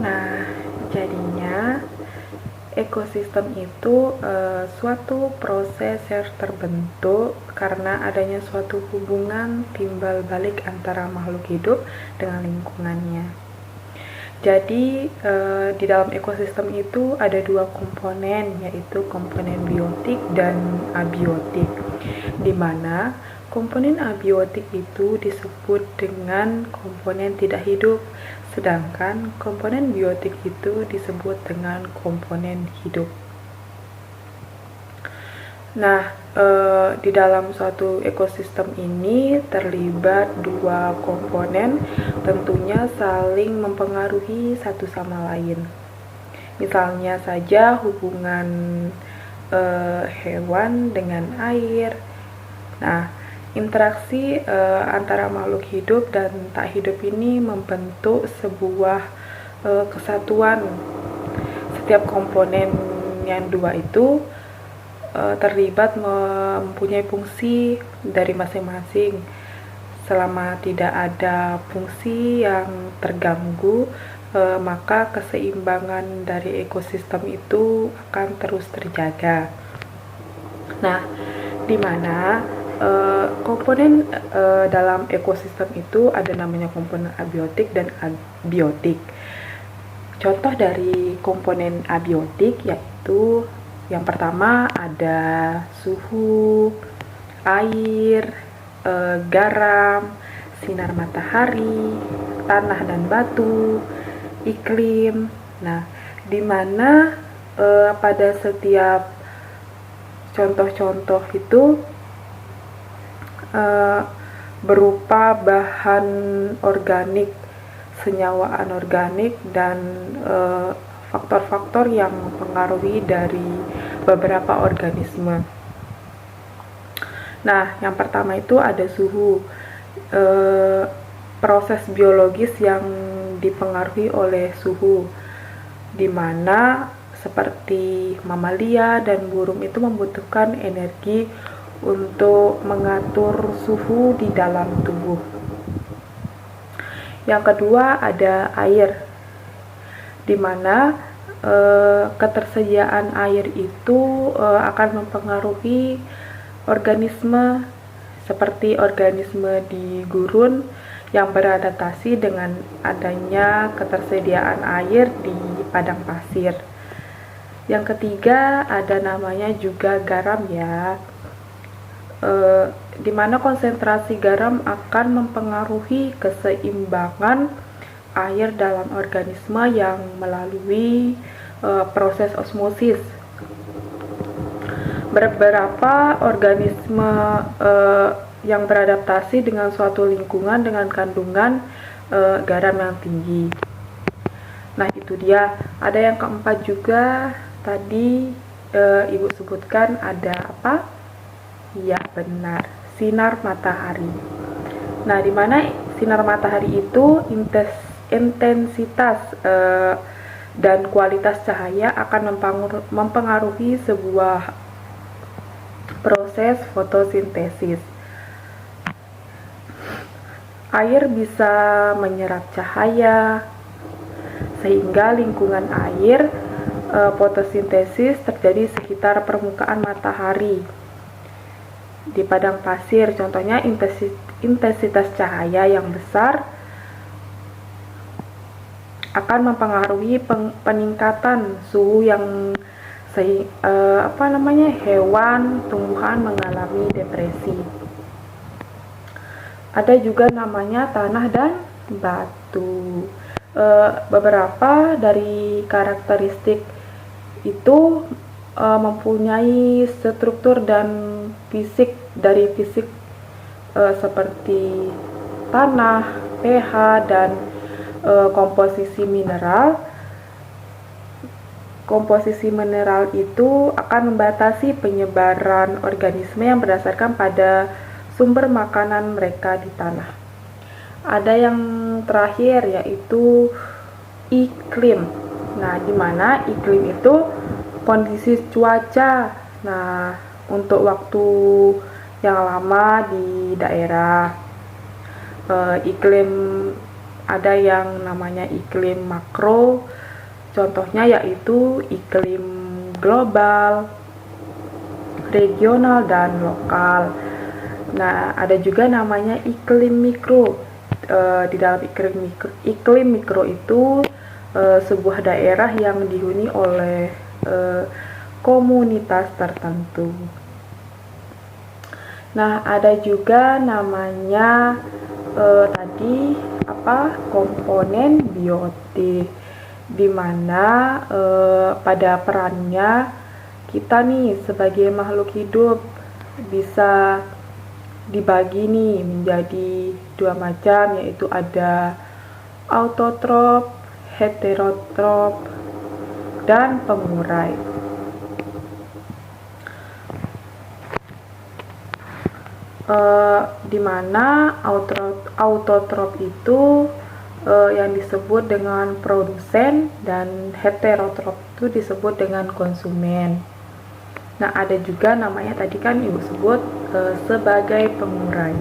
Nah, jadinya ekosistem itu suatu proses yang terbentuk karena adanya suatu hubungan timbal balik antara makhluk hidup dengan lingkungannya. Jadi di dalam ekosistem itu ada dua komponen, yaitu komponen biotik dan abiotik, di mana komponen abiotik itu disebut dengan komponen tidak hidup, sedangkan komponen biotik itu disebut dengan komponen hidup. Nah, di dalam suatu ekosistem ini terlibat dua komponen, tentunya saling mempengaruhi satu sama lain. Misalnya saja hubungan hewan dengan air. Nah, interaksi antara makhluk hidup dan tak hidup ini membentuk sebuah kesatuan. Setiap komponen yang dua itu terlibat mempunyai fungsi dari masing-masing. Selama tidak ada fungsi yang terganggu, maka keseimbangan dari ekosistem itu akan terus terjaga. Nah, di mana komponen dalam ekosistem itu ada namanya komponen abiotik dan abiotik. Contoh dari komponen abiotik yaitu yang pertama ada suhu, air, garam, sinar matahari, tanah dan batu, iklim. Nah, di mana pada setiap contoh-contoh itu berupa bahan organik, senyawa anorganik, dan faktor-faktor yang mempengaruhi dari beberapa organisme. Nah, yang pertama itu ada suhu, proses biologis yang dipengaruhi oleh suhu, di mana seperti mamalia dan burung itu membutuhkan energi untuk mengatur suhu di dalam tubuh. Yang kedua ada air, di mana ketersediaan air itu akan mempengaruhi organisme seperti organisme di gurun yang beradaptasi dengan adanya ketersediaan air di padang pasir. Yang ketiga ada namanya juga garam ya, di mana konsentrasi garam akan mempengaruhi keseimbangan air dalam organisme yang melalui proses osmosis. Beberapa organisme yang beradaptasi dengan suatu lingkungan dengan kandungan garam yang tinggi. Nah, itu dia. Ada yang keempat juga tadi Ibu sebutkan, ada apa? Ya, benar. Sinar matahari. Nah, di mana sinar matahari itu intensitas dan kualitas cahaya akan mempengaruhi sebuah proses fotosintesis. Air bisa menyerap cahaya sehingga lingkungan air fotosintesis terjadi sekitar permukaan matahari. Di padang pasir, contohnya intensitas cahaya yang besar akan mempengaruhi peningkatan suhu yang hewan, tumbuhan mengalami depresi. Ada juga namanya tanah dan batu. Beberapa dari karakteristik itu mempunyai struktur dan fisik seperti tanah, pH, dan komposisi mineral. Komposisi mineral itu akan membatasi penyebaran organisme yang berdasarkan pada sumber makanan mereka di tanah. Ada yang terakhir yaitu iklim. Nah, di mana iklim itu kondisi cuaca. Nah, untuk waktu yang lama di daerah iklim ada yang namanya iklim makro, contohnya yaitu iklim global, regional, dan lokal. Nah, ada juga namanya iklim mikro. Di dalam iklim mikro itu sebuah daerah yang dihuni oleh komunitas tertentu. Nah, ada juga namanya tadi komponen biotik, di mana pada perannya kita nih sebagai makhluk hidup bisa dibagi nih menjadi dua macam, yaitu ada autotrof, heterotrof, dan pengurai. Di mana autotrof itu yang disebut dengan produsen dan heterotrof itu disebut dengan konsumen. Nah, ada juga namanya tadi kan Ibu sebut sebagai pengurai.